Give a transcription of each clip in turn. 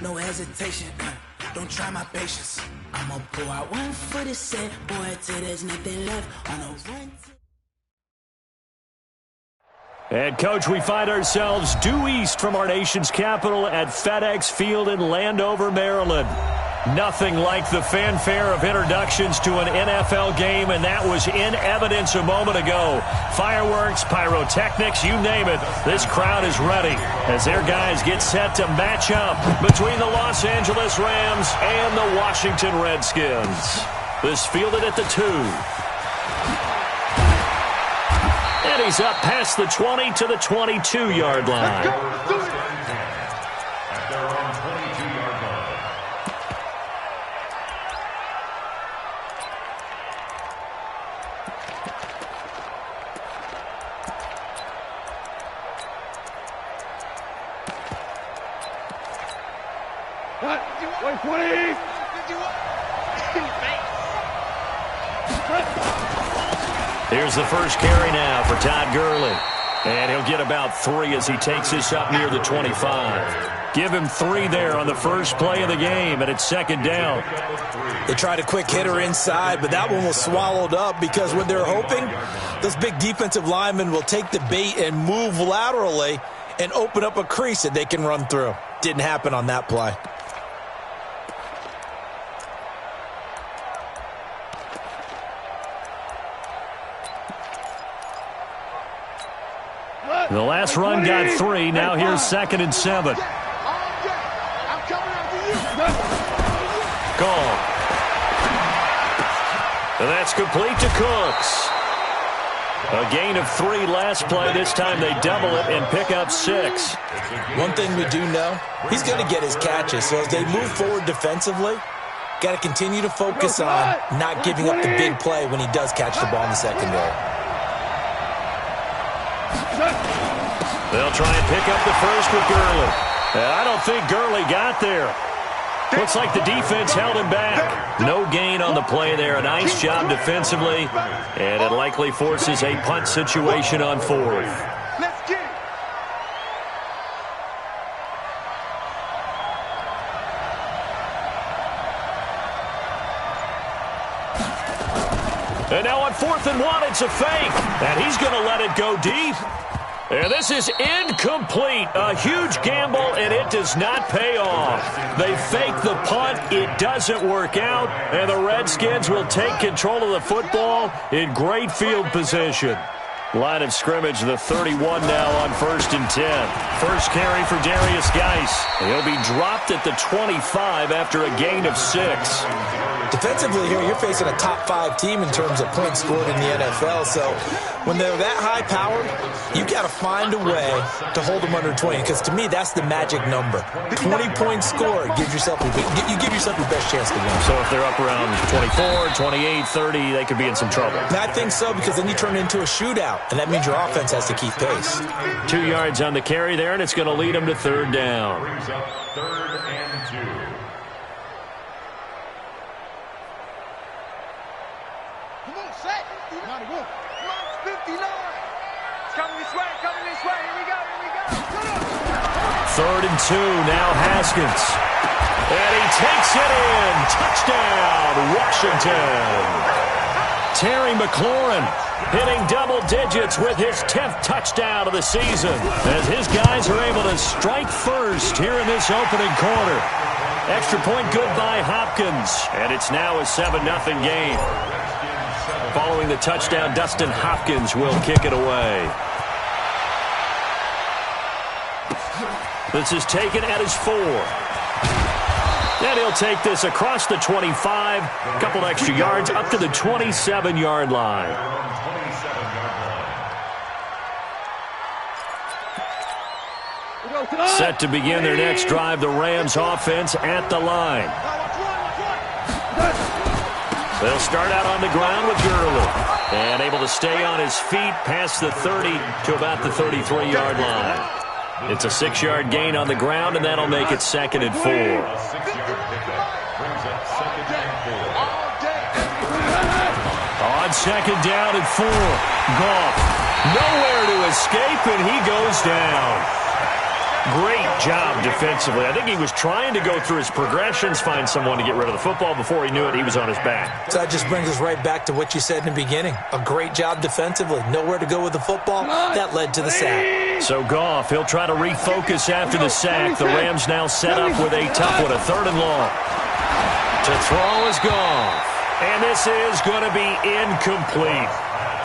no hesitation. Don't try my patience. I'ma pull out one foot and say, boy, till there's nothing left on a run. And, Coach, we find ourselves due east from our nation's capital at FedEx Field in Landover, Maryland. Nothing like the fanfare of introductions to an NFL game, and that was in evidence a moment ago. Fireworks, pyrotechnics, you name it. This crowd is ready as their guys get set to match up between the Los Angeles Rams and the Washington Redskins. This fielded at the 2. And he's up past the 20 to the 22-yard line. Let's go. At their own 22-yard line. Here's the first carry now for Todd Gurley. And he'll get about 3 as he takes this up near the 25. Give him 3 there on the first play of the game, and it's second down. They tried a quick hitter inside, but that one was swallowed up because what they're hoping, those big defensive linemen will take the bait and move laterally and open up a crease that they can run through. Didn't happen on that play. The last run got 3. Now here's 2nd and 7. Gone. And that's complete to Cooks. A gain of 3 last play. This time they double it and pick up 6. One thing we do know, he's going to get his catches. So as they move forward defensively, got to continue to focus on not giving up the big play when he does catch the ball in the secondary. They'll try and pick up the first with Gurley. I don't think Gurley got there. Looks like the defense held him back. No gain on the play there. A nice job defensively. And it likely forces a punt situation on 4th. Let's get it. And now on 4th and 1, it's a fake. And he's going to let it go deep. And this is incomplete. A huge gamble, and it does not pay off. They fake the punt. It doesn't work out. And the Redskins will take control of the football in great field position. Line of scrimmage, the 31 now on 1st and 10. First carry for Darius Geis. He'll be dropped at the 25 after a gain of 6. Defensively here, you're facing a top 5 team in terms of points scored in the NFL. So when they're that high powered, you got to find a way to hold them under 20. Because to me, that's the magic number. 20 points scored gives yourself you give yourself your best chance to win. So if they're up around 24, 28, 30, they could be in some trouble. I think so, because then you turn it into a shootout, and that means your offense has to keep pace. 2 yards on the carry there, and it's going to lead them to 3rd down. Brings up 3rd and 2. Come on, set. 59. It's coming this way, Here we go. 3rd and 2, now Haskins. And he takes it in. Touchdown, Washington. Terry McLaurin hitting double digits with his 10th touchdown of the season as his guys are able to strike first here in this opening quarter. Extra point good by Hopkins, and it's now a 7-0 game. Following the touchdown, Dustin Hopkins will kick it away. This is taken at his 4. And he'll take this across the 25, a couple extra yards up to the 27-yard line. Set to begin their next drive, the Rams offense at the line. They'll start out on the ground with Gurley. And able to stay on his feet past the 30 to about the 33-yard line. It's a 6-yard gain on the ground, and that'll make it 2nd and 4. On 2nd down and 4. Goff nowhere to escape, and he goes down. Great job defensively. I think he was trying to go through his progressions, find someone to get rid of the football. Before he knew it, he was on his back. So that just brings us right back to what you said in the beginning. A great job defensively. Nowhere to go with the football. That led to the sack. So Goff, he'll try to refocus after the sack. The Rams now set up with a tough one, a 3rd and long. To throw is Goff. And this is going to be incomplete.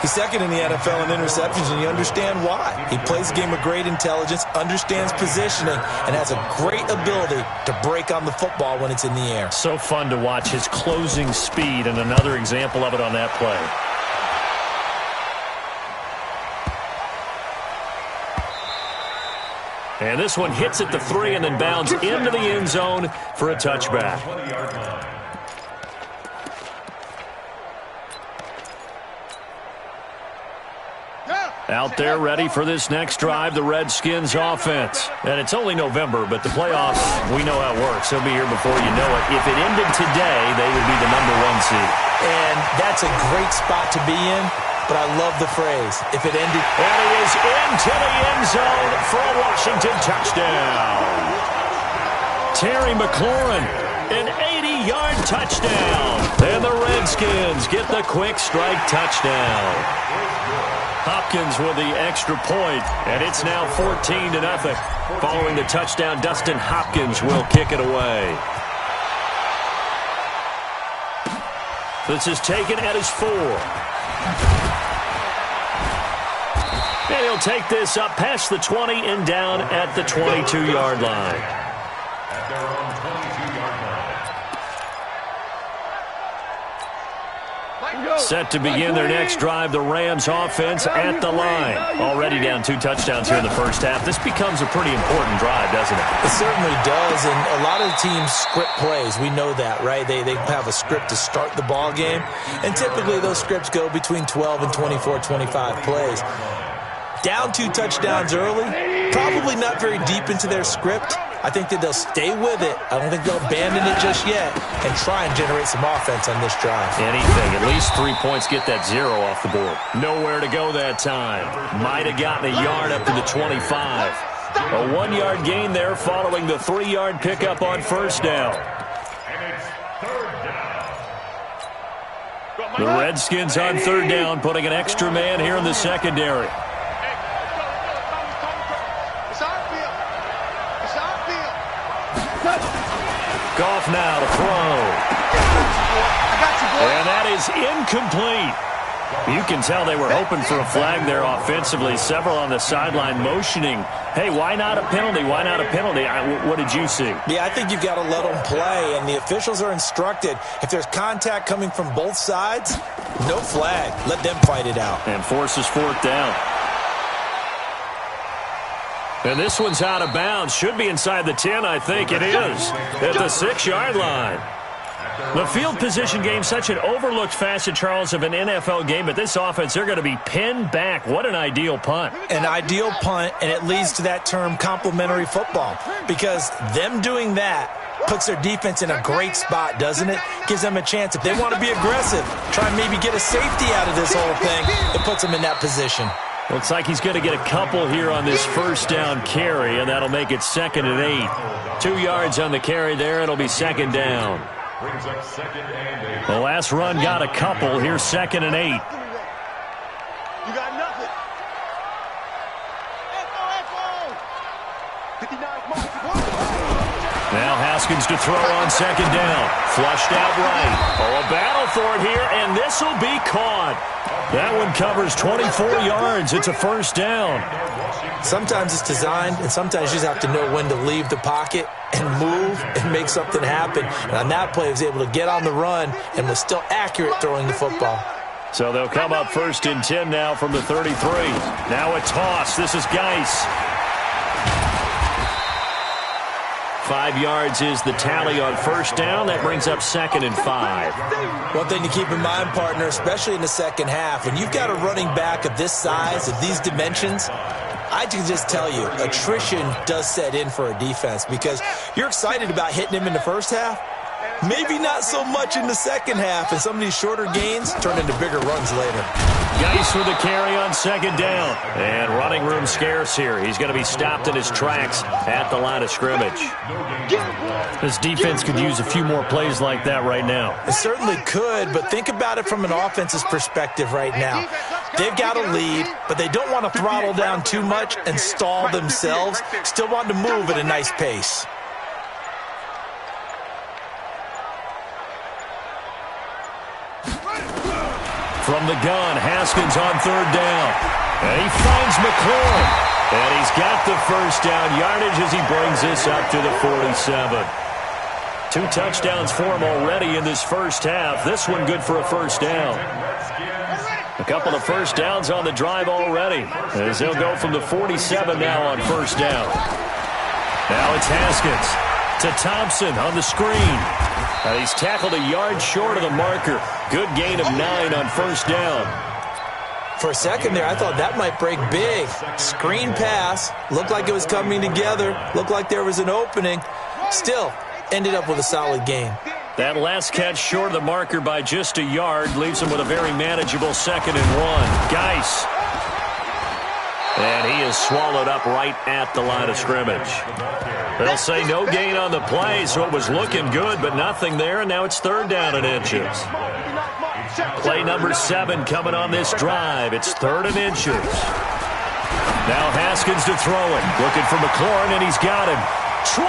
He's second in the NFL in interceptions, and you understand why. He plays a game of great intelligence, understands positioning, and has a great ability to break on the football when it's in the air. So fun to watch his closing speed, and another example of it on that play. And this one hits at the 3 and then bounds into the end zone for a touchback. Out there ready for this next drive, the Redskins offense. And it's only November, but the playoffs, we know how it works. They'll be here before you know it. If it ended today, they would be the #1 seed. And that's a great spot to be in, but I love the phrase, if it ended. And he is into the end zone for a Washington touchdown. Terry McLaurin, an 80-yard touchdown. And the Redskins get the quick strike touchdown. Hopkins with the extra point, and it's now 14-0. Following the touchdown, Dustin Hopkins will kick it away. This is taken at his 4. And he'll take this up past the 20 and down at the 22-yard line. At their own 22-yard line. Set to begin their next drive, the Rams offense at the line. Already down 2 touchdowns here in the first half. This becomes a pretty important drive, doesn't it? It certainly does, and a lot of the teams script plays. We know that, right? They have a script to start the ball game, and typically those scripts go between 12 and 24, 25 plays. Down 2 touchdowns early, probably not very deep into their script. I think that they'll stay with it. I don't think they'll abandon it just yet and try and generate some offense on this drive. Anything. At least 3 points get that 0 off the board. Nowhere to go that time. Might have gotten a yard up to the 25. A 1-yard gain there following the 3-yard pickup on first down. And it's 3rd down. The Redskins on 3rd down, putting an extra man here in the secondary. Goff now to throw. And that is incomplete. You can tell they were hoping for a flag there offensively. Several on the sideline motioning, hey, why not a penalty? Why not a penalty? What did you see? Yeah, I think you've got to let them play, and the officials are instructed. If there's contact coming from both sides, no flag. Let them fight it out. And forces 4th down. And this one's out of bounds. Should be inside the 10, I think it is. At the 6-yard line. The field position game, such an overlooked facet, Charles, of an NFL game. But this offense, they're going to be pinned back. What an ideal punt. An ideal punt, and it leads to that term complementary football. Because them doing that puts their defense in a great spot, doesn't it? Gives them a chance. If they want to be aggressive, try and maybe get a safety out of this whole thing, it puts them in that position. Looks like he's going to get a couple here on this first down carry, and that'll make it 2nd and 8. 2 yards on the carry there. It'll be 2nd down. Brings up 2nd and 8. The last run got a couple. Here's 2nd and 8. You got nothing. Now Haskins to throw on 2nd down. Flushed out right. Oh, a battle for it here, and this will be caught. That one covers 24 yards. It's a first down. Sometimes it's designed, and sometimes you just have to know when to leave the pocket and move and make something happen. And on that play, he was able to get on the run and was still accurate throwing the football. So they'll come up 1st and 10 now from the 33. Now a toss. This is Geis. 5 yards is the tally on first down. That brings up 2nd and 5. One thing to keep in mind, partner, especially in the second half, when you've got a running back of this size, of these dimensions, I can just tell you, attrition does set in for a defense because you're excited about hitting him in the first half, maybe not so much in the second half, and some of these shorter gains turn into bigger runs later. Geis with the carry on second down. And running room scarce here. He's going to be stopped in his tracks at the line of scrimmage. This defense could use a few more plays like that right now. It certainly could, but think about it from an offense's perspective right now. They've got a lead, but they don't want to throttle down too much and stall themselves. Still want to move at a nice pace. From the gun, Haskins on third down. And he finds McLaurin. And he's got the first down yardage as he brings this up to the 47. 2 touchdowns for him already in this first half. This one good for a first down. A couple of first downs on the drive already, as they'll go from the 47 now on first down. Now it's Haskins to Thompson on the screen. He's tackled a yard short of the marker. Good gain of 9 on first down. For a second there, I thought that might break big. Screen pass. Looked like it was coming together. Looked like there was an opening. Still, ended up with a solid gain. That last catch short of the marker by just a yard leaves him with a very manageable 2nd and 1. Geis. And he is swallowed up right at the line of scrimmage. They'll say no gain on the play, so it was looking good, but nothing there, and now it's 3rd down and inches. Play number 7 coming on this drive. It's 3rd and inches. Now Haskins to throw it. Looking for McLaurin, and he's got him. 20!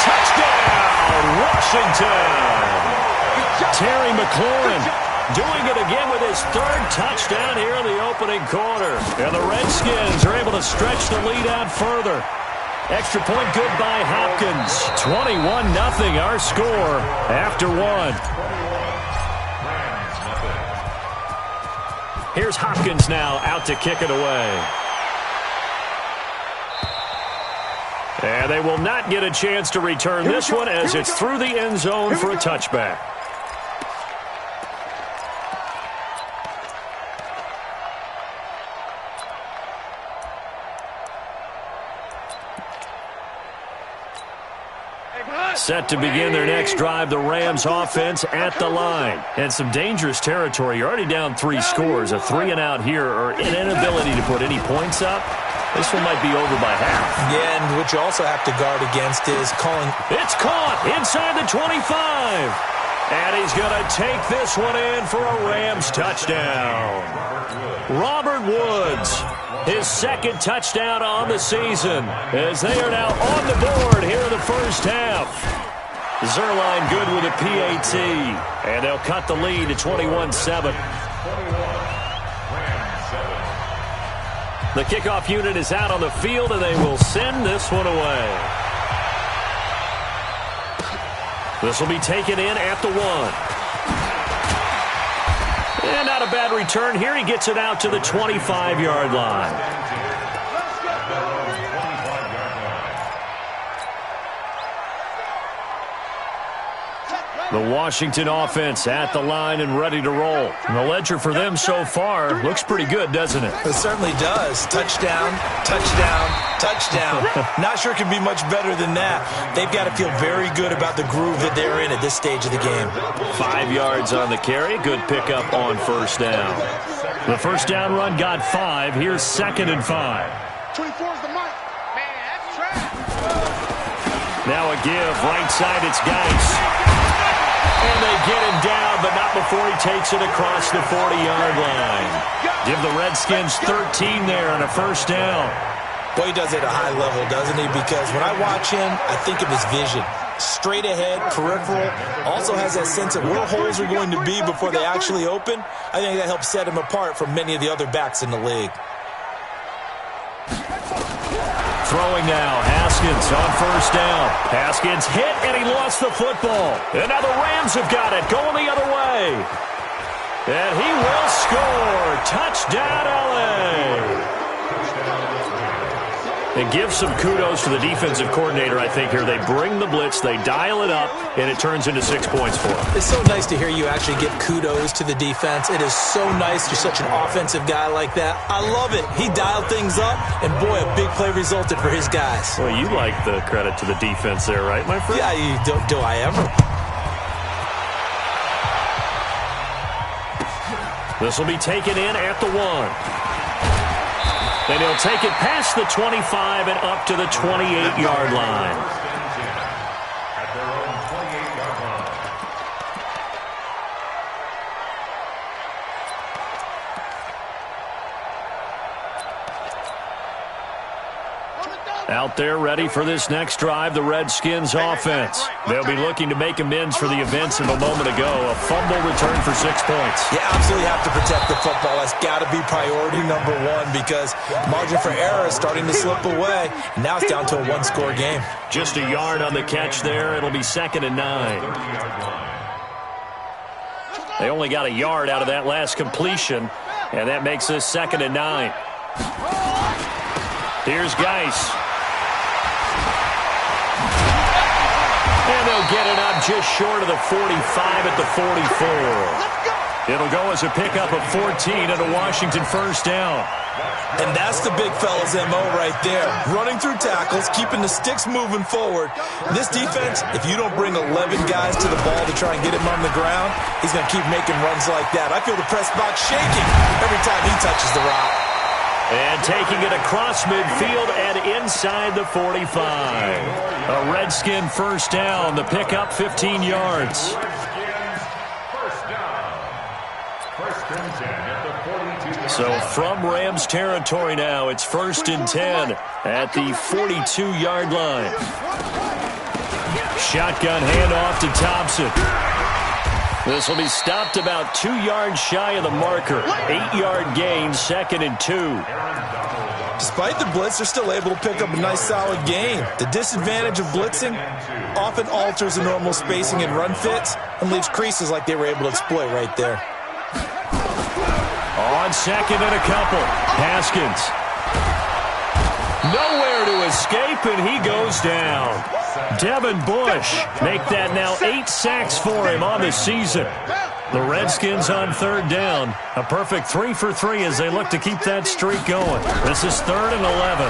Touchdown, Washington! Terry McLaurin doing it again with his 3rd touchdown here in the opening quarter. And the Redskins are able to stretch the lead out further. Extra point good by Hopkins. 21-0 our score after 1. Here's Hopkins now out to kick it away. And they will not get a chance to return this one as it's through the end zone for a touchback. Set to begin their next drive, the Rams offense at the line. And some dangerous territory. You're already down 3 scores. A 3-and-out here or an inability to put any points up. This one might be over by half. Yeah, and what you also have to guard against is calling. It's caught inside the 25. And he's going to take this one in for a Rams touchdown. Robert Woods, his 2nd touchdown on the season, as they are now on the board here in the first half. Zerline good with a PAT, and they'll cut the lead to 21-7. The kickoff unit is out on the field, and they will send this one away. This will be taken in at the 1. And not a bad return here. He gets it out to the 25-yard line. The Washington offense at the line and ready to roll. And the ledger for them so far looks pretty good, doesn't it? It certainly does. Touchdown, touchdown, touchdown. Not sure it could be much better than that. They've got to feel very good about the groove that they're in at this stage of the game. 5 yards on the carry. Good pickup on first down. The first down run got 5. Here's 2nd and 5. 24 is the mark. Man, that's trash. Now a give. Right side, it's Geis. And they get him down, but not before he takes it across the 40-yard line. Give the Redskins 13 there on a first down. Boy, he does it at a high level, doesn't he? Because when I watch him, I think of his vision. Straight ahead, peripheral. Also has that sense of where holes are going to be before they actually open. I think that helps set him apart from many of the other backs in the league. Throwing now, Haskins on first down. Haskins hit, and he lost the football. And now the Rams have got it, going the other way. And he will score. Touchdown, L.A. And give some kudos to the defensive coordinator, I think, here. They bring the blitz, they dial it up, and it turns into 6 points for them. It's so nice to hear you actually give kudos to the defense. It is so nice. You're such an offensive guy like that. I love it. He dialed things up, and boy, a big play resulted for his guys. Well, you like the credit to the defense there, right, my friend? Yeah, do I ever? This will be taken in at the 1. And he'll take it past the 25 and up to the 28-yard line. At their own 28-yard line. Out there ready for this next drive, the Redskins offense. They'll be looking to make amends for the events of a moment ago. A fumble return for 6 points. You absolutely have to protect the football. That's got to be priority number one because margin for error is starting to slip away. And now it's down to a one-score game. Just a yard on the catch there. It'll be 2nd and 9. They only got a yard out of that last completion, and that makes this 2nd and 9. Here's Geis. And they'll get it up just short of the 45 at the 44. It'll go as a pickup of 14 and a Washington first down. And that's the big fella's MO right there. Running through tackles, keeping the sticks moving forward. This defense, if you don't bring 11 guys to the ball to try and get him on the ground, he's going to keep making runs like that. I feel the press box shaking every time he touches the rock. And taking it across midfield and inside the 45. A Redskin first down. The pickup 15 yards. First down. First and 10 at the 42. So from Rams territory now, it's 1st and 10 at the 42-yard line. Shotgun handoff to Thompson. This will be stopped about 2 yards shy of the marker. 8-yard gain, 2nd and 2. Despite the blitz, they're still able to pick up a nice solid gain. The disadvantage of blitzing often alters the normal spacing and run fits and leaves creases like they were able to exploit right there. On 2nd and a couple, Haskins. Nowhere to escape, and he goes down. Devin Bush make that now 8 sacks for him on the season. The Redskins on 3rd down. A perfect 3 for 3 as they look to keep that streak going. This is 3rd and 11.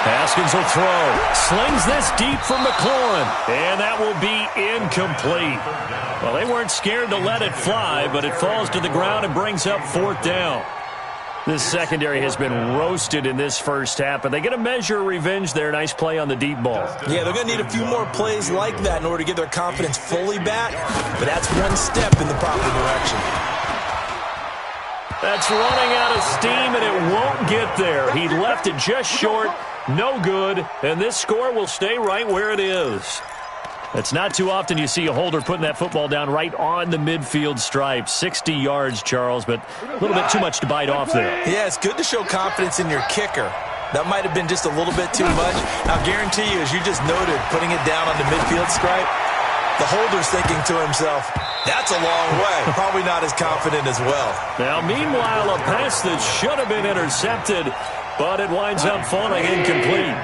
Haskins will throw. Slings this deep for McLaurin. And that will be incomplete. Well, they weren't scared to let it fly, but it falls to the ground and brings up 4th down. This secondary has been roasted in this first half, but they get a measure of revenge there. Nice play on the deep ball. Yeah, they're going to need a few more plays like that in order to get their confidence fully back, but that's one step in the proper direction. That's running out of steam, and it won't get there. He left it just short, no good, and this score will stay right where it is. It's not too often you see a holder putting that football down right on the midfield stripe. 60 yards, Charles, but a little bit too much to bite off there. Yeah, it's good to show confidence in your kicker. That might have been just a little bit too much. I'll guarantee you, as you just noted, putting it down on the midfield stripe, the holder's thinking to himself, that's a long way. Probably not as confident as well. Now, meanwhile, a pass that should have been intercepted, but it winds up falling incomplete.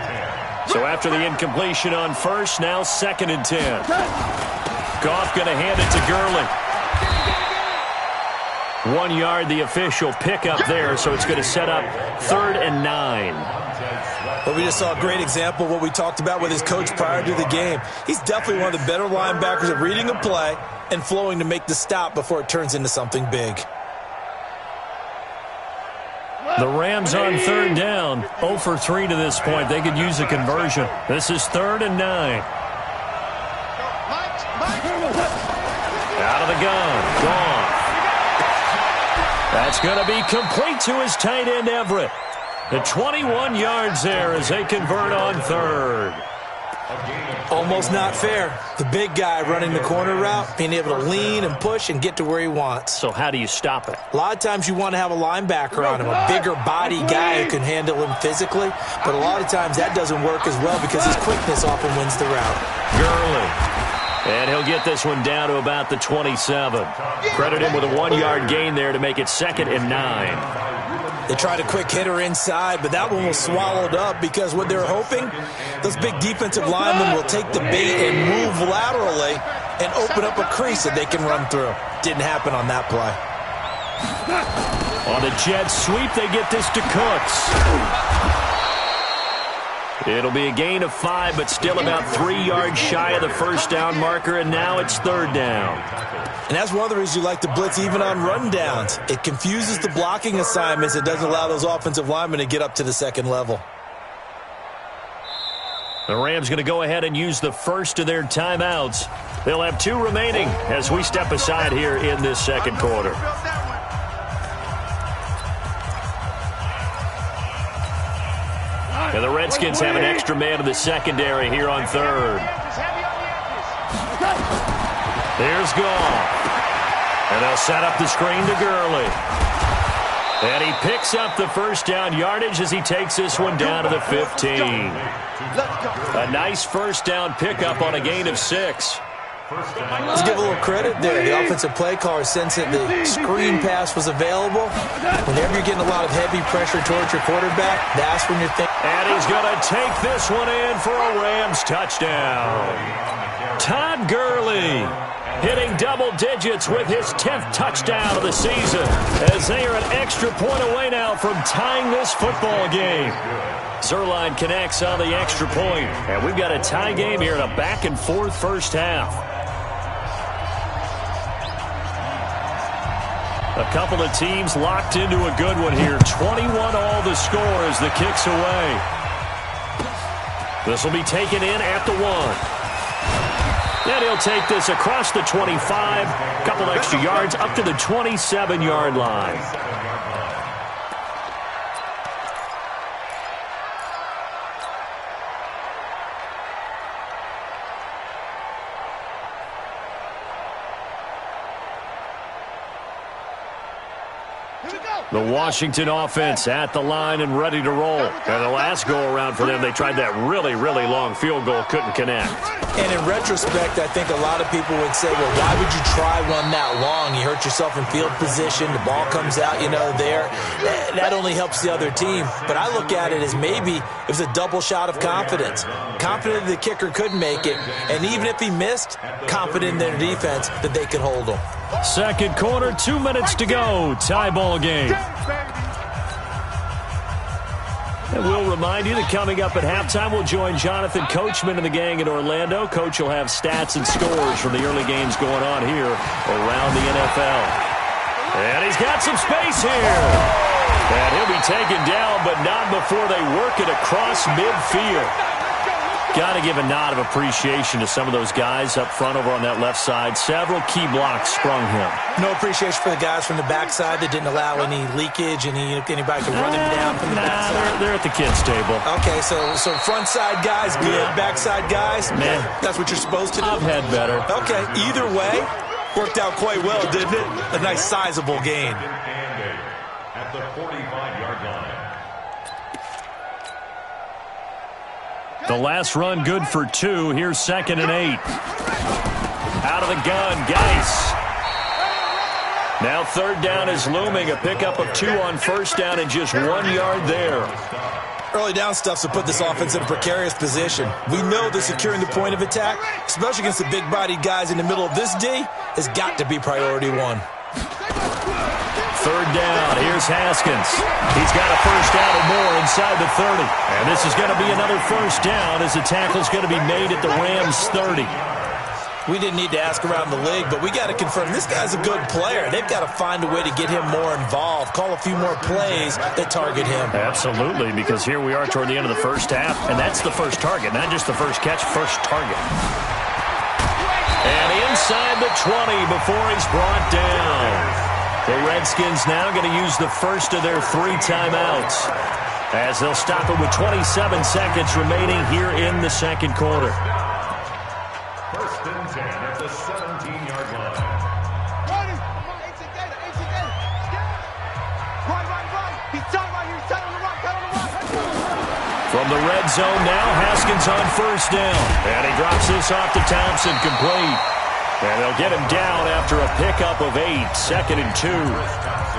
So after the incompletion on first, now 2nd and 10. Goff going to hand it to Gurley. 1 yard, the official pickup there, so it's going to set up 3rd and 9. Well, we just saw a great example of what we talked about with his coach prior to the game. He's definitely one of the better linebackers at reading a play and flowing to make the stop before it turns into something big. The Rams on 3rd down, 0 for 3 to this point. They could use a conversion. This is 3rd and 9. Out of the gun, Goff. That's going to be complete to his tight end, Everett. The 21 yards there as they convert on 3rd. Almost not fair. The big guy running the corner route, being able to lean and push and get to where he wants. So how do you stop it? A lot of times you want to have a linebacker on him, a bigger body guy who can handle him physically, but a lot of times that doesn't work as well because his quickness often wins the route. Gurley. And he'll get this one down to about the 27. Credit him with a 1 yard gain there to make it 2nd and 9. They tried a quick hitter inside, but that one was swallowed up because what they're hoping, those big defensive linemen will take the bait and move laterally and open up a crease that they can run through. Didn't happen on that play. On the jet sweep, they get this to Cooks. It'll be a gain of 5, but still about 3 yards shy of the first down marker, and now it's third down. And that's one of the reasons you like to blitz even on run downs. It confuses the blocking assignments. It doesn't allow those offensive linemen to get up to the second level. The Rams going to go ahead and use the first of their timeouts. They'll have 2 remaining as we step aside here in this second quarter. And the Redskins have an extra man in the secondary here on third. Here's Goff. And they'll set up the screen to Gurley. And he picks up the first down yardage as he takes this one down to the 15. A nice first down pickup on a gain of 6. Let's give a little credit there. The offensive play caller sensed that the screen pass was available. Whenever you're getting a lot of heavy pressure towards your quarterback, that's when you're thinking. And he's going to take this one in for a Rams touchdown. Todd Gurley hitting double digits with his 10th touchdown of the season as they are an extra point away now from tying this football game. Zuerlein connects on the extra point, and we've got a tie game here in a back-and-forth first half. A couple of teams locked into a good one here. 21 all the score as the kick's away. This will be taken in at the 1. And he'll take this across the 25. A couple extra yards up to the 27-yard line. The Washington offense at the line and ready to roll. And the last go-around for them, they tried that really, really long field goal, couldn't connect. And in retrospect, I think a lot of people would say, well, why would you try one that long? You hurt yourself in field position. The ball comes out, there. That only helps the other team. But I look at it as maybe it was a double shot of confidence. Confident the kicker could make it. And even if he missed, confident in their defense that they could hold him. Second quarter, 2 minutes to go. Tie ball game. And we'll remind you that coming up at halftime, we'll join Jonathan Coachman and the gang in Orlando. Coach will have stats and scores from the early games going on here around the NFL. And he's got some space here. And he'll be taken down, but not before they work it across midfield. Got to give a nod of appreciation to some of those guys up front over on that left side. Several key blocks sprung him. No appreciation for the guys from the backside that didn't allow any leakage, anybody to run him down from the backside. They're at the kids' table. Okay, so front side guys good, backside guys, that's what you're supposed to do? I've had better. Okay, either way, worked out quite well, didn't it? A nice sizable gain. At the 45-yard line. The last run good for 2. Here's 2nd and 8. Out of the gun, Geis. Now third down is looming. A pickup of 2 on first down and just 1 yard there. Early down stuffs will put this offense in a precarious position. We know that securing the point of attack, especially against the big-bodied guys in the middle of this D, has got to be priority 1. Third down, here's Haskins. He's got a first down or more inside the 30. And this is going to be another first down as the tackle's going to be made at the Rams' 30. We didn't need to ask around the league, but we got to confirm this guy's a good player. They've got to find a way to get him more involved, call a few more plays that target him. Absolutely, because here we are toward the end of the first half, and that's the first target, not just the first catch, first target. And inside the 20 before he's brought down. The Redskins now going to use the first of their 3 timeouts as they'll stop it with 27 seconds remaining here in the second quarter. First and 10 at the 17-yard line. From the red zone now, Haskins on first down. And he drops this off to Thompson, complete. And they'll get him down after a pickup of 8, 2nd and 2.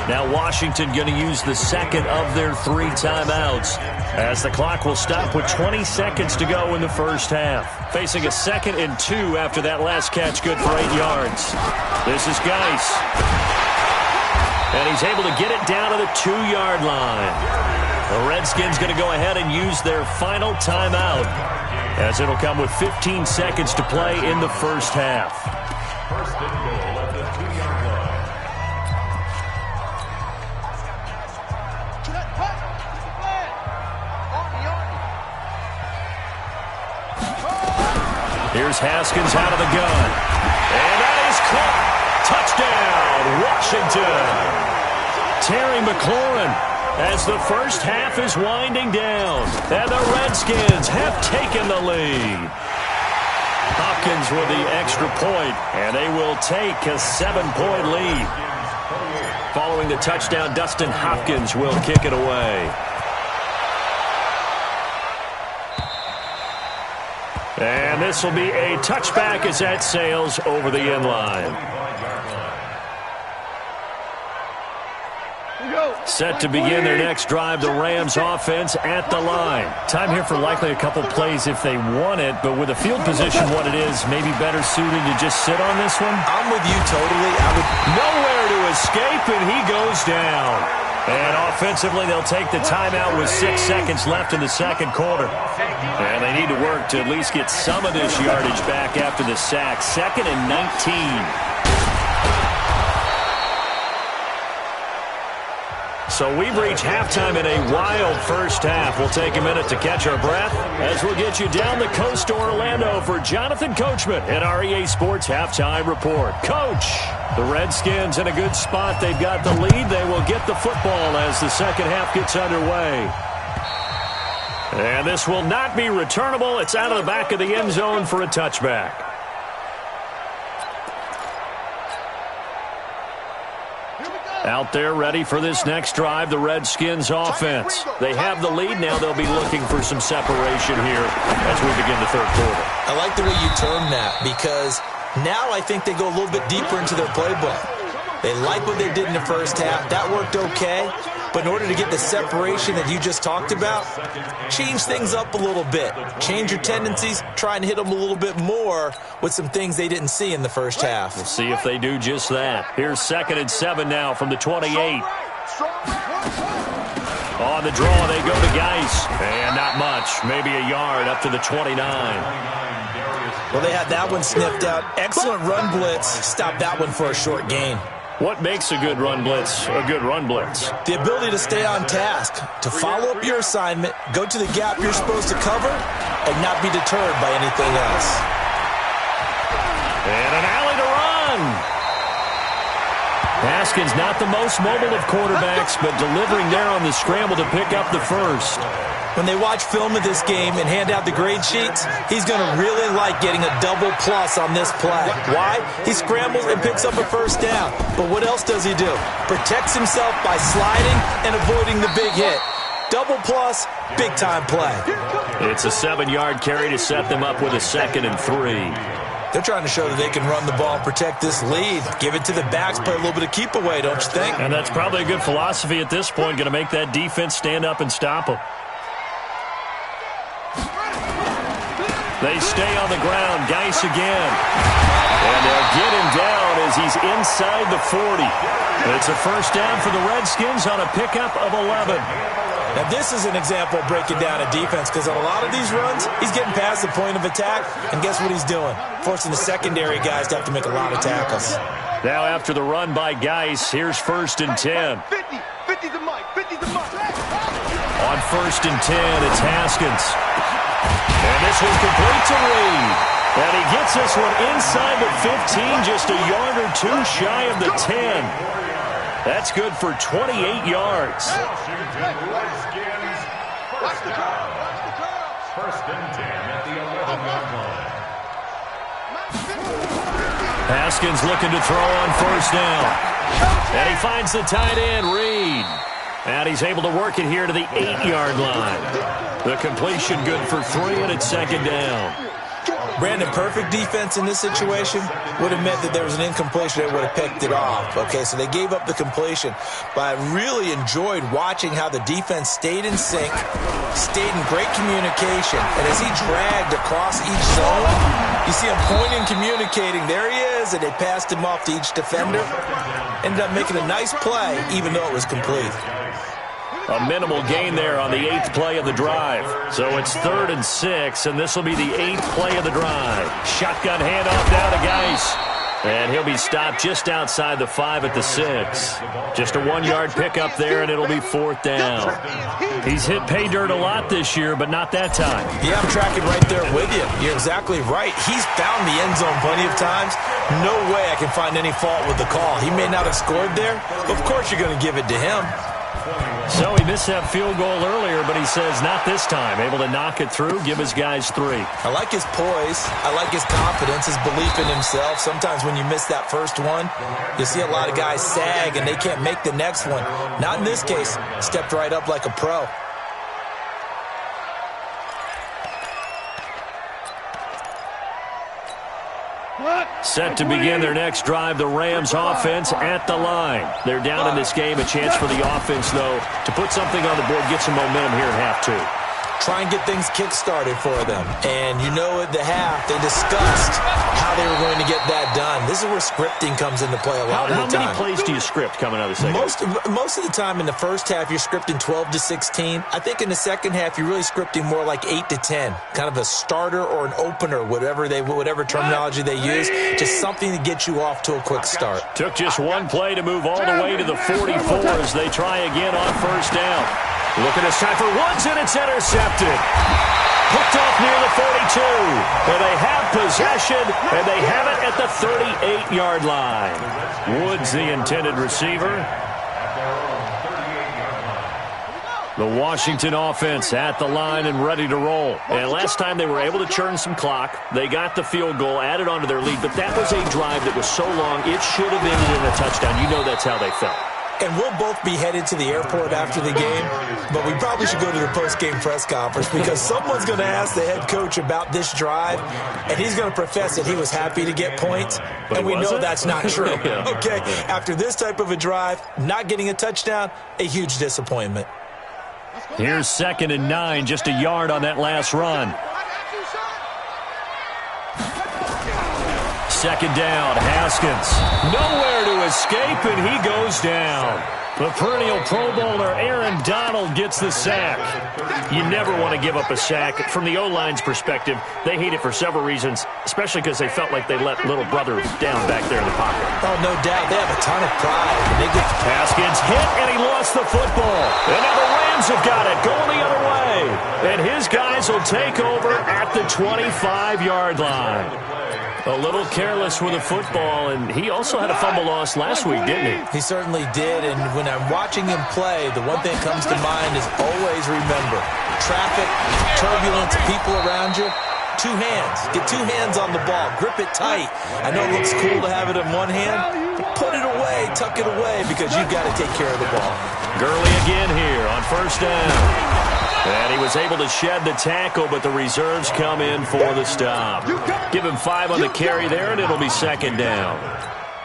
Now Washington going to use the second of their 3 timeouts, as the clock will stop with 20 seconds to go in the first half. Facing a 2nd and 2 after that last catch, good for 8 yards. This is Geis. And he's able to get it down to the 2-yard line. The Redskins going to go ahead and use their final timeout, as it'll come with 15 seconds to play in the first half. First and goal at the 2-yard line. Here's Haskins out of the gun. And that is caught. Touchdown, Washington. Terry McLaurin, as the first half is winding down, and the Redskins have taken the lead. Hopkins with the extra point, and they will take a 7-point lead. Following the touchdown, Dustin Hopkins will kick it away. And this will be a touchback as that sails over the end line. Set to begin their next drive, the Rams offense at the line. Time here for likely a couple plays if they want it, but with the field position what it is, maybe better suited to just sit on this one? I'm with you totally. Nowhere to escape, and he goes down. And offensively, they'll take the timeout with 6 seconds left in the second quarter. And they need to work to at least get some of this yardage back after the sack. 2nd and 19. So we've reached halftime in a wild first half. We'll take a minute to catch our breath as we'll get you down the coast to Orlando for Jonathan Coachman at our EA Sports Halftime Report. Coach, the Redskins in a good spot. They've got the lead. They will get the football as the second half gets underway. And this will not be returnable. It's out of the back of the end zone for a touchback. Out there ready for this next drive, the Redskins offense. They have the lead. Now they'll be looking for some separation here as we begin the third quarter. I like the way you term that, because now I think they go a little bit deeper into their playbook. They like what they did in the first half. That worked okay. But in order to get the separation that you just talked about, change things up a little bit. Change your tendencies. Try and hit them a little bit more with some things they didn't see in the first half. We'll see if they do just that. Here's 2nd and 7 now from the 28. On the draw, they go to Geis. And not much. Maybe a yard up to the 29. Well, they had that one sniffed out. Excellent run blitz. Stopped that one for a short gain. What makes a good run blitz a good run blitz? The ability to stay on task, to follow up your assignment, go to the gap you're supposed to cover, and not be deterred by anything else. And an alley to run. Haskins not the most mobile of quarterbacks, but delivering there on the scramble to pick up the first. When they watch film of this game and hand out the grade sheets, he's going to really like getting a double plus on this play. Why? He scrambles and picks up a first down. But what else does he do? Protects himself by sliding and avoiding the big hit. Double plus, big-time play. It's a 7-yard carry to set them up with a 2nd and 3. They're trying to show that they can run the ball and protect this lead. Give it to the backs, play a little bit of keep away, don't you think? And that's probably a good philosophy at this point, going to make that defense stand up and stop them. They stay on the ground. Geis again. And they'll get him down as he's inside the 40. It's a first down for the Redskins on a pickup of 11. Now, this is an example of breaking down a defense, because on a lot of these runs, he's getting past the point of attack, and guess what he's doing? Forcing the secondary guys to have to make a lot of tackles. Now, after the run by Geis, here's 1st and 10. 50 to Mike, 50 to Mike. On 1st and 10, it's Haskins. And this one's complete to Reed. And he gets this one inside the 15, just a yard or two shy of the 10. That's good for 28 yards. First and 10 at the 11-yard line. Haskins looking to throw on first down. And he finds the tight end, Reed. And he's able to work it here to the 8-yard line. The completion good for 3, and it's 2nd down. Brandon, perfect defense in this situation would have meant that there was an incompletion that would have picked it off. Okay, so they gave up the completion. But I really enjoyed watching how the defense stayed in sync, stayed in great communication. And as he dragged across each zone, you see him pointing, communicating. There he is, and they passed him off to each defender. Ended up making a nice play, even though it was complete. A minimal gain there on the 8th play of the drive. So it's 3rd and 6, and this will be the 8th play of the drive. Shotgun handoff now to Geis. And he'll be stopped just outside the 5 at the 6. Just a 1-yard pickup there, and it'll be 4th down. He's hit pay dirt a lot this year, but not that time. Yeah, I'm tracking right there with you. You're exactly right. He's found the end zone plenty of times. No way I can find any fault with the call. He may not have scored there, but of course you're going to give it to him. So he missed that field goal earlier, but he says not this time. Able to knock it through, give his guys 3. I like his poise. I like his confidence, his belief in himself. Sometimes when you miss that first one, you see a lot of guys sag and they can't make the next one. Not in this case. Stepped right up like a pro. Set to begin their next drive, the Rams offense at the line. They're down in this game. A chance for the offense, though, to put something on the board, get some momentum here at half 2. Try and get things kick-started for them. And you know at the half, they discussed how they were going to get that done. This is where scripting comes into play a lot of the time. How many plays do you script coming out of the second? Most of the time in the first half, you're scripting 12 to 16. I think in the second half, you're really scripting more like 8 to 10. Kind of a starter or an opener, whatever terminology they use. Just something to get you off to a quick start. Took just one play to move all the way to the 44 as they try again on 1st down. Looking this time for Woods, and it's intercepted. Hooked off near the 42. But they have possession, and they have it at the 38-yard line. Woods, the intended receiver. The Washington offense at the line and ready to roll. And last time they were able to churn some clock. They got the field goal, added on to their lead. But that was a drive that was so long, it should have ended in a touchdown. You know that's how they felt. And we'll both be headed to the airport after the game, but we probably should go to the post-game press conference because someone's going to ask the head coach about this drive, and he's going to profess that he was happy to get points, and we know that's not true. Okay, after this type of a drive, not getting a touchdown, a huge disappointment. Here's 2nd and 9, just a yard on that last run. 2nd down, Haskins. Nowhere to escape, and he goes down. The perennial Pro Bowler Aaron Donald gets the sack. You never want to give up a sack. From the O-line's perspective, they hate it for several reasons, especially because they felt like they let little brother down back there in the pocket. Oh, no doubt. They have a ton of pride. Haskins hit, and he lost the football. And now the Rams have got it, going the other way. And his guys will take over at the 25-yard line. A little careless with the football, and he also had a fumble loss last week, didn't he? He certainly did, and when I'm watching him play, the one thing that comes to mind is always remember, traffic, turbulence, people around you, 2 hands. Get 2 hands on the ball. Grip it tight. I know it looks cool to have it in one hand. Put it away, tuck it away, because you've got to take care of the ball. Gurley again here on 1st down. And he was able to shed the tackle, but the reserves come in for the stop. Give him 5 on the carry there, and it'll be 2nd down.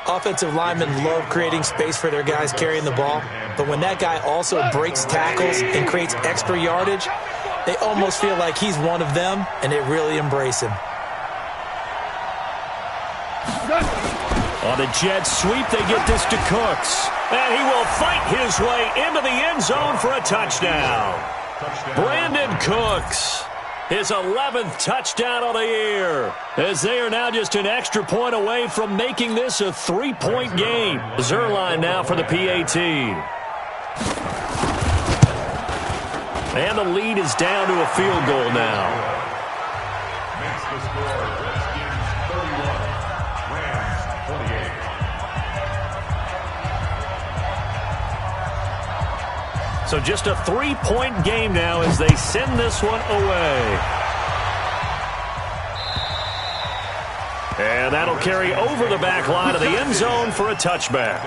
Offensive linemen love creating space for their guys carrying the ball, but when that guy also breaks tackles and creates extra yardage, they almost feel like he's one of them, and they really embrace him. On the jet sweep, they get this to Cooks. And he will fight his way into the end zone for a touchdown. Brandon Cooks, his 11th touchdown of the year, as they are now just an extra point away from making this a 3-point game. Zuerlein now for the PAT. And the lead is down to a field goal now. Makes the score Redskins 31, Rams 48. So just a 3-point game now as they send this one away. And that'll carry over the back line of the end zone for a touchback.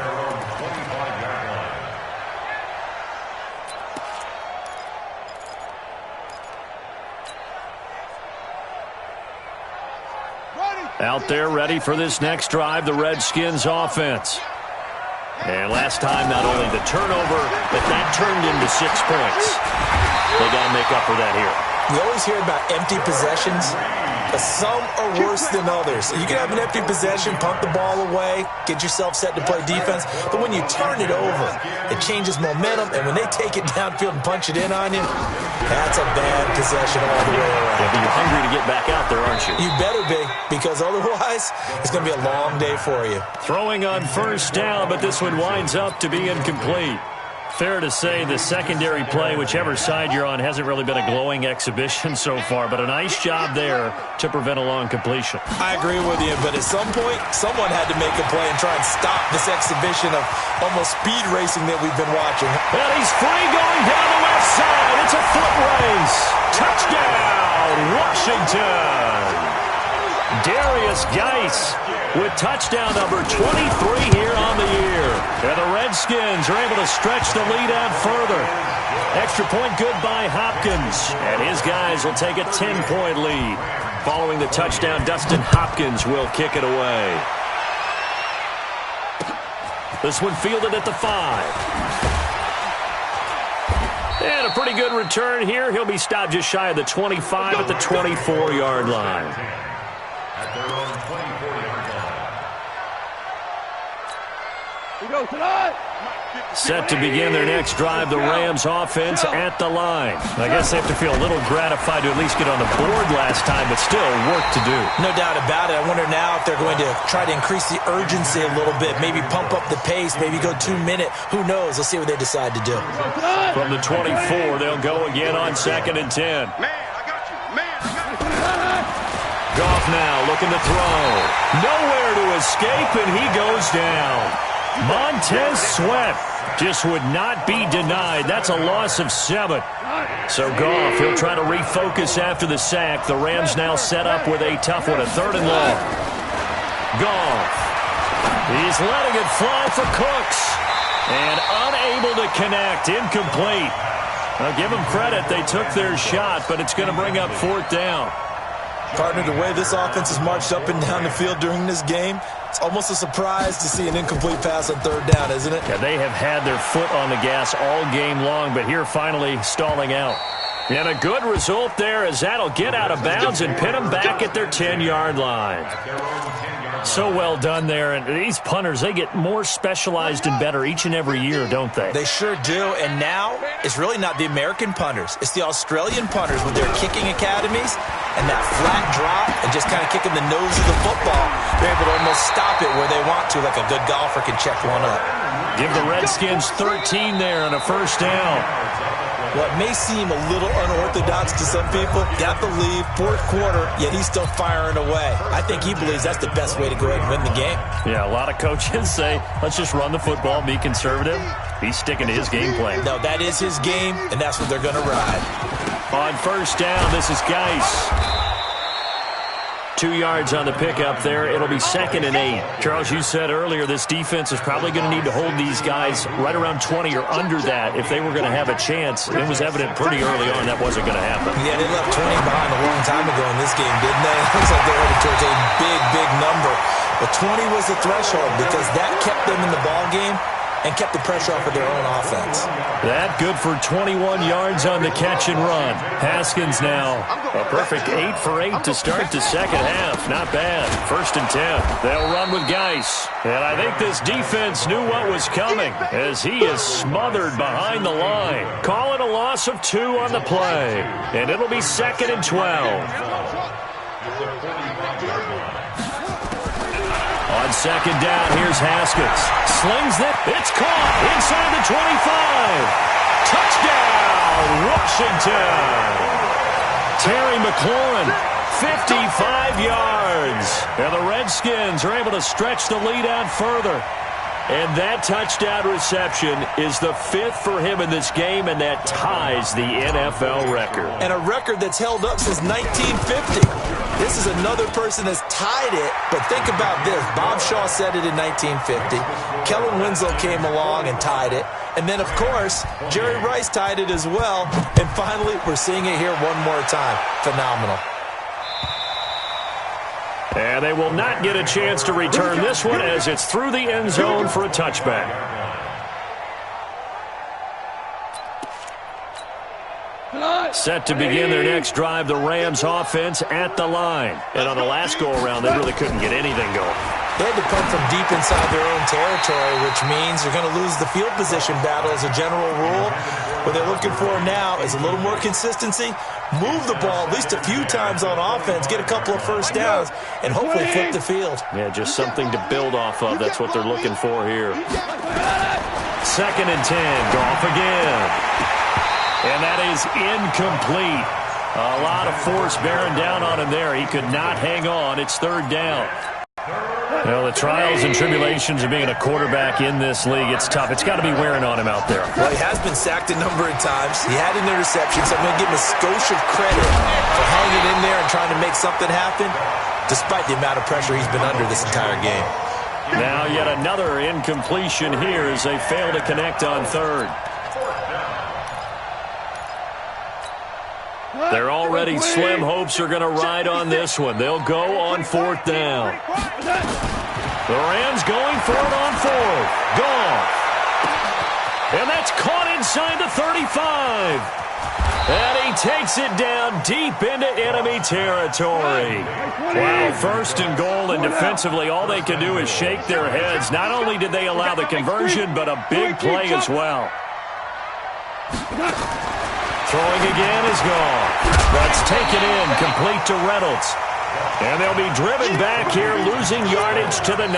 Out there ready for this next drive, the Redskins offense. And last time, not only the turnover, but that turned into 6 points. They got to make up for that here. You always hear about empty possessions, but some are worse than others. You can have an empty possession, punt the ball away, get yourself set to play defense, but when you turn it over, it changes momentum, and when they take it downfield and punch it in on you, that's a bad possession all the way around. Yeah, but you're hungry to get back out there, aren't you? You better be, because otherwise, it's going to be a long day for you. Throwing on first down, but this one winds up to be incomplete. Fair to say the secondary play, whichever side you're on, hasn't really been a glowing exhibition so far, but a nice job there to prevent a long completion. I agree with you, but at some point, someone had to make a play and try and stop this exhibition of almost speed racing that we've been watching. And he's free going down the left side. It's a foot race. Touchdown, Washington. Darius Geis with touchdown number 23 here on the year. And the Redskins are able to stretch the lead out further. Extra point good by Hopkins. And his guys will take a 10-point lead. Following the touchdown, Dustin Hopkins will kick it away. This one fielded at the 5. And a pretty good return here. He'll be stopped just shy of the 25 at the 24-yard line. At their own 24-yard line. We go tonight. Set to begin their next drive, the Rams offense at the line. I guess they have to feel a little gratified to at least get on the board last time, but still work to do. No doubt about it. I wonder now if they're going to try to increase the urgency a little bit, maybe pump up the pace, maybe go 2-minute. Who knows? Let's see what they decide to do. From the 24, they'll go again on 2nd and 10. Man, I got you. Man, I got you. Goff now looking to throw. Nowhere to escape, and he goes down. Montez Sweat just would not be denied. That's a loss of 7. So Goff, he'll try to refocus after the sack. The Rams now set up with a tough one, a 3rd and long. Goff, he's letting it fly for Cooks. And unable to connect, incomplete. I'll give them credit. They took their shot, but it's going to bring up 4th down. Partner, the way this offense has marched up and down the field during this game, it's almost a surprise to see an incomplete pass on 3rd down, isn't it? Yeah, they have had their foot on the gas all game long, but here finally stalling out. And a good result there as that'll get out of bounds and pin them back at their 10-yard line. So well done there. And these punters, they get more specialized and better each and every year, don't they? They sure do. And now it's really not the American punters. It's the Australian punters with their kicking academies and that flat drop and just kind of kicking the nose of the football. They're able to almost stop it where they want to, like a good golfer can check one up. Give the Redskins 13 there on a 1st down. What may seem a little unorthodox to some people, got the lead, 4th quarter, yet he's still firing away. I think he believes that's the best way to go ahead and win the game. Yeah, a lot of coaches say, let's just run the football, be conservative. He's sticking to his game plan. No, that is his game, and that's what they're going to ride. On 1st down, this is Geis. 2 yards on the pickup there. It'll be 2nd and 8. Charles, you said earlier this defense is probably going to need to hold these guys right around 20 or under that if they were going to have a chance. It was evident pretty early on that wasn't going to happen. Yeah, they left 20 behind a long time ago in this game, didn't they? It looks like they're headed towards a big, big number. But 20 was the threshold because that kept them in the ball game and kept the pressure off of their own offense. That good for 21 yards on the catch and run. Haskins now a perfect 8 for 8 to start the 2nd half. Not bad. 1st and 10. They'll run with Geis. And I think this defense knew what was coming as he is smothered behind the line. Call it a loss of 2 on the play. And it'll be 2nd and 12. On 2nd down, here's Haskins. Slings it. It's caught inside the 25. Touchdown, Washington. Terry McLaurin, 55 yards. And the Redskins are able to stretch the lead out further. And that touchdown reception is the 5th for him in this game, and that ties the NFL record. And a record that's held up since 1950. This is another person that's tied it, but think about this. Bob Shaw said it in 1950. Kellen Winslow came along and tied it. And then, of course, Jerry Rice tied it as well. And finally, we're seeing it here one more time. Phenomenal. And they will not get a chance to return this one as it's through the end zone for a touchback. Set to begin their next drive, the Rams offense at the line. And on the last go-around, they really couldn't get anything going. They had to come from deep inside their own territory, which means they're going to lose the field position battle as a general rule. What they're looking for now is a little more consistency, move the ball at least a few times on offense, get a couple of first downs, and hopefully flip the field. Yeah, just something to build off of. That's what they're looking for here. 2nd and 10, Goff again. And that is incomplete. A lot of force bearing down on him there. He could not hang on. It's 3rd down. Well, the trials and tribulations of being a quarterback in this league, it's tough. It's got to be wearing on him out there. Well, he has been sacked a number of times. He had an interception, so I'm going to give him a skosh of credit for hanging in there and trying to make something happen, despite the amount of pressure he's been under this entire game. Now yet another incompletion here as they fail to connect on 3rd. They're already slim hopes are going to ride on this one. They'll go on 4th down. The Rams going for it on 4th. Goff. And that's caught inside the 35. And he takes it down deep into enemy territory. Wow, 1st and goal, and defensively all they can do is shake their heads. Not only did they allow the conversion, but a big play as well. Throwing again is gone. That's taken in, complete to Reynolds. And they'll be driven back here, losing yardage to the 9.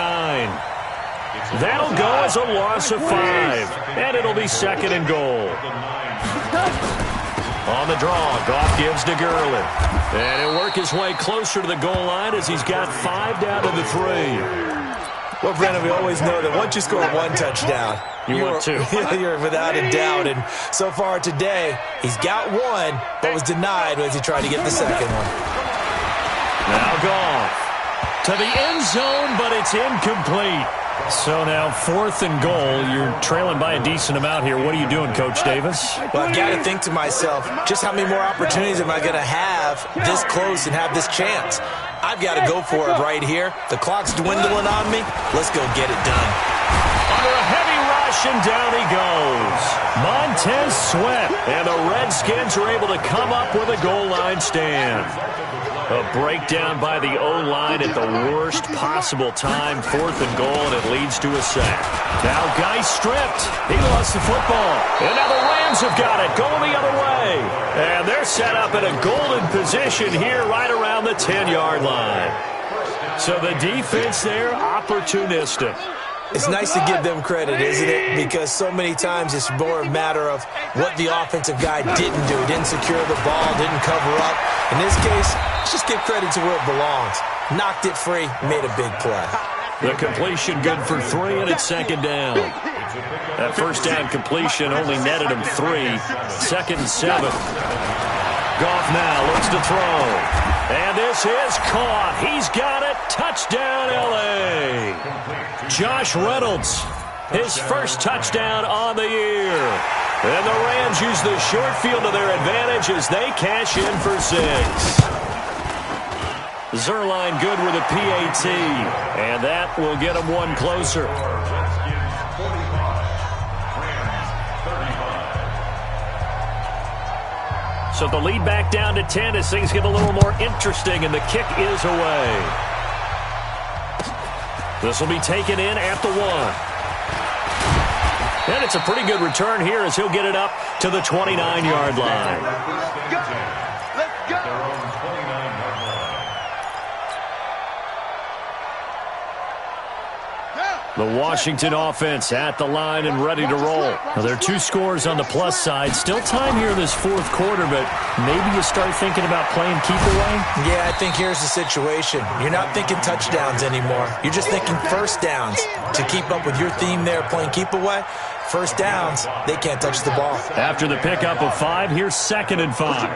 That'll go as a loss of 5. And it'll be 2nd and goal. On the draw, Goff gives to Gurley. And he'll work his way closer to the goal line as he's got 5 down to the 3. Well, Brennan, we always know that once you score 1 touchdown, want 2. You're without a doubt. And so far today, he's got 1, but was denied as he tried to get the 2nd one. Now Goff to the end zone, but it's incomplete. So now 4th and goal. You're trailing by a decent amount here. What are you doing, Coach Davis? Well, I've got to think to myself, just how many more opportunities am I going to have this close and have this chance? I've got to go for it right here. The clock's dwindling on me. Let's go get it done. Under a heavy rush, and down he goes. Montez Sweat, and the Redskins are able to come up with a goal line stand. A breakdown by the O-line at the worst possible time. 4th and goal, and it leads to a sack. Now Guy stripped. He lost the football. And now the Rams have got it, going the other way. And they're set up in a golden position here right around the 10-yard line. So the defense there, opportunistic. It's nice to give them credit, isn't it? Because so many times it's more a matter of what the offensive guy didn't do. Didn't secure the ball, didn't cover up. In this case, let's just give credit to where it belongs. Knocked it free, made a big play. The completion good for 3, and it's 2nd down. That 1st down completion only netted him 3. 2nd and 7. Goff now looks to throw. And this is caught. He's got it. Touchdown, L.A. Josh Reynolds, his first touchdown on the year. And the Rams use the short field to their advantage as they cash in for 6. Zuerlein good with a PAT. And that will get him 1 closer. So the lead back down to 10 as things get a little more interesting, and the kick is away. This will be taken in at the 1. And it's a pretty good return here as he'll get it up to the 29-yard line. Let's go. The Washington offense at the line and ready to roll. Now, there are 2 scores on the plus side. Still time here in this 4th quarter, but maybe you start thinking about playing keep away? Yeah, I think here's the situation. You're not thinking touchdowns anymore. You're just thinking first downs. To keep up with your theme there, playing keep away, first downs, they can't touch the ball. After the pickup of 5, here's 2nd and 5.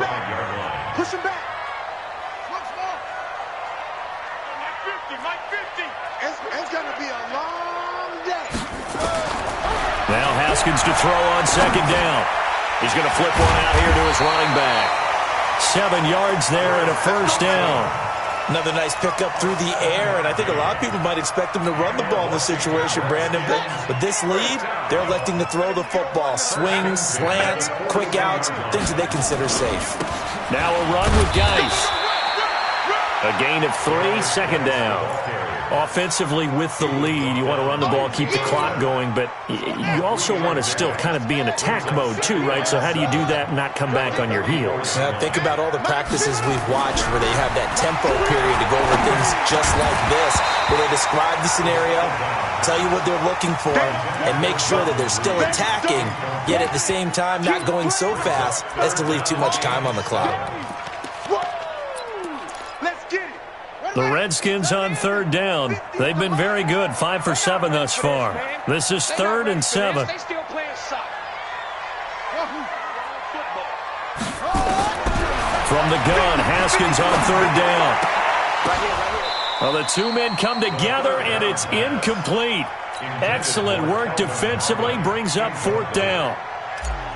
Push him back. Once more. Mike 50. It's going to be a long day. Now Haskins to throw on 2nd down. He's going to flip one out here to his running back. 7 yards there and a first down. Another nice pickup through the air, and I think a lot of people might expect them to run the ball in this situation, Brandon. But with this lead, they're electing to throw the football. Swings, slants, quick outs, things that they consider safe. Now a run with Geis. A gain of 3, second down. Offensively with the lead, you want to run the ball, keep the clock going, but you also want to still kind of be in attack mode too, right? So how do you do that and not come back on your heels? Now, think about all the practices we've watched where they have that tempo period to go over things just like this, where they describe the scenario, tell you what they're looking for, and make sure that they're still attacking, yet at the same time not going so fast as to leave too much time on the clock. The Redskins on third down. They've been very good, 5 for 7 thus far. This is 3rd and 7. From the gun, Haskins on 3rd down. Well, the two men come together, and it's incomplete. Excellent work defensively, brings up 4th down.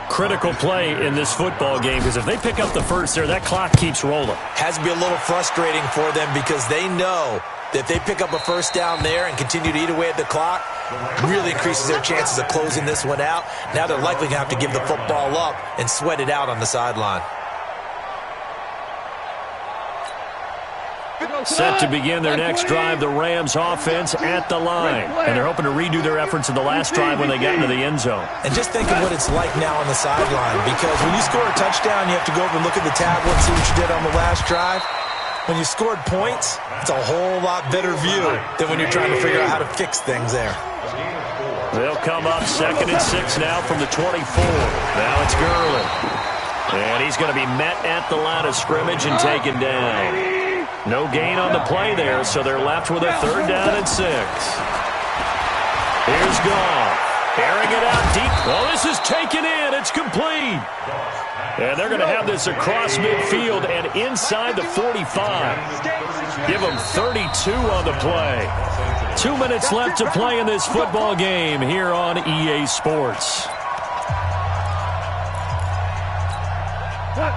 Critical play in this football game, because if they pick up the first there, that clock keeps rolling. Has to be a little frustrating for them because they know that if they pick up a first down there and continue to eat away at the clock, really increases their chances of closing this one out. Now they're likely going to have to give the football up and sweat it out on the sideline. Set to begin their next drive, the Rams offense at the line. And they're hoping to redo their efforts in the last drive when they got into the end zone. And just think of what it's like now on the sideline, because when you score a touchdown, you have to go over and look at the tablet and see what you did on the last drive. When you scored points, it's a whole lot better view than when you're trying to figure out how to fix things there. They'll come up 2nd and 6 now from the 24. Now it's Gurley. And he's going to be met at the line of scrimmage and taken down. No gain on the play there, so they're left with a 3rd down and 6. Here's Goff. Airing it out deep. Oh, this is taken in. It's complete. And they're going to have this across midfield and inside the 45. Give them 32 on the play. 2 minutes left to play in this football game here on EA Sports.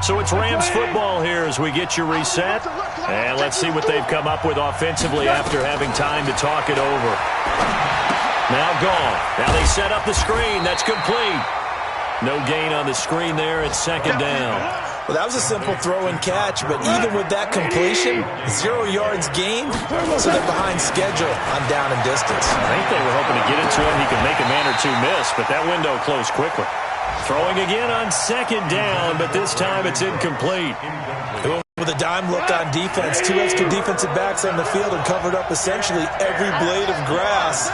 So it's Rams football here as we get you reset. And let's see what they've come up with offensively after having time to talk it over. Now Goff. Now they set up the screen. That's complete. No gain on the screen there. It's 2nd down. Well, that was a simple throw and catch, but even with that completion, 0 yards gained, so they're behind schedule on down and distance. I think they were hoping to get it to him. He could make a man or two miss, but that window closed quickly. Throwing again on 2nd down, but this time it's incomplete. With a dime look on defense, 2 extra defensive backs on the field and covered up essentially every blade of grass.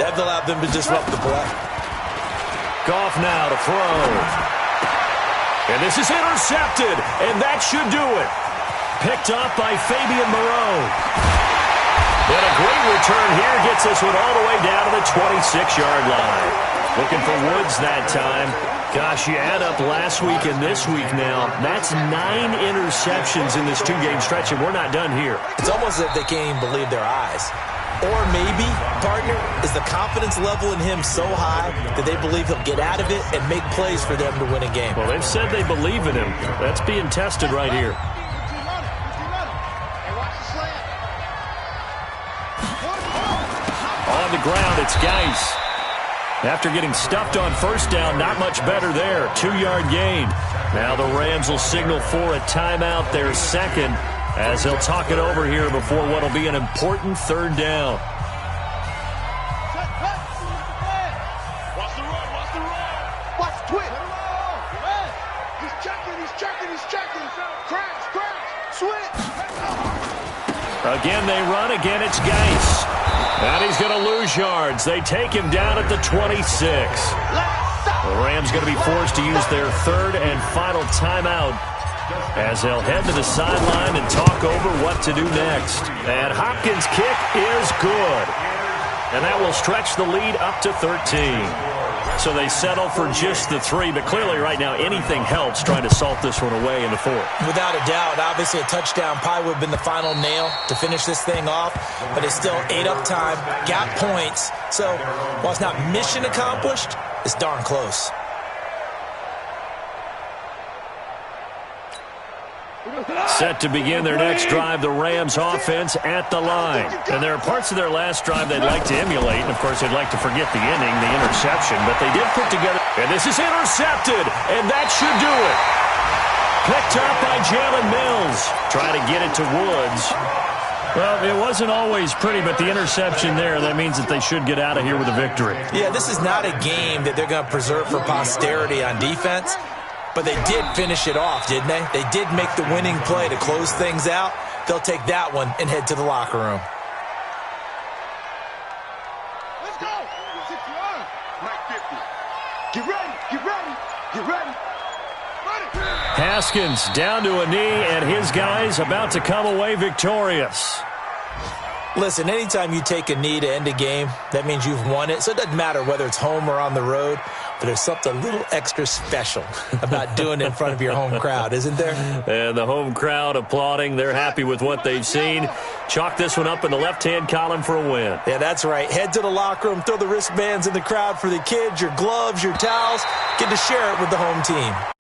That allowed them to disrupt the play. Goff now to throw. And this is intercepted, and that should do it. Picked up by Fabian Moreau. And a great return here gets this one all the way down to the 26-yard line. Looking for Woods that time. Gosh, you add up last week and this week now, that's 9 interceptions in this 2-game stretch, and we're not done here. It's almost as if they can't even believe their eyes. Or maybe, partner, is the confidence level in him so high that they believe he'll get out of it and make plays for them to win a game. Well, they've said they believe in him. That's being tested right here. On the ground, it's Geis. After getting stuffed on 1st down, not much better there. 2-yard gain. Now the Rams will signal for a timeout, their 2nd, as they'll talk it over here before what will be an important 3rd down. Watch the run, watch the run. Watch the twist. He's checking. Crash, switch. Again, they run. Again, it's Geis. And he's going to lose yards. They take him down at the 26. The Rams going to be forced to use their 3rd and final timeout as they'll head to the sideline and talk over what to do next. And Hopkins' kick is good. And that will stretch the lead up to 13. So they settle for just the 3, but clearly right now anything helps trying to salt this one away in the 4th. Without a doubt, obviously a touchdown probably would have been the final nail to finish this thing off, but it's still ate up time, got points. So while it's not mission accomplished, it's darn close. Set to begin their next drive, the Rams offense at the line. And there are parts of their last drive they'd like to emulate. And, of course, they'd like to forget the ending, the interception. But they did put together. And this is intercepted, and that should do it. Picked up by Jalen Mills. Try to get it to Woods. Well, it wasn't always pretty, but the interception there, that means that they should get out of here with a victory. Yeah, this is not a game that they're going to preserve for posterity on defense, but they did finish it off, didn't they? They did make the winning play to close things out. They'll take that one and head to the locker room. Let's go. 61. Mike 50. Get ready. Get ready. Get ready. Haskins down to a knee, and his guys about to come away victorious. Listen, anytime you take a knee to end a game, that means you've won it. So it doesn't matter whether it's home or on the road, but there's something a little extra special about doing it in front of your home crowd, isn't there? And the home crowd applauding. They're happy with what they've seen. Chalk this one up in the left-hand column for a win. Yeah, that's right. Head to the locker room, throw the wristbands in the crowd for the kids, your gloves, your towels. Get to share it with the home team.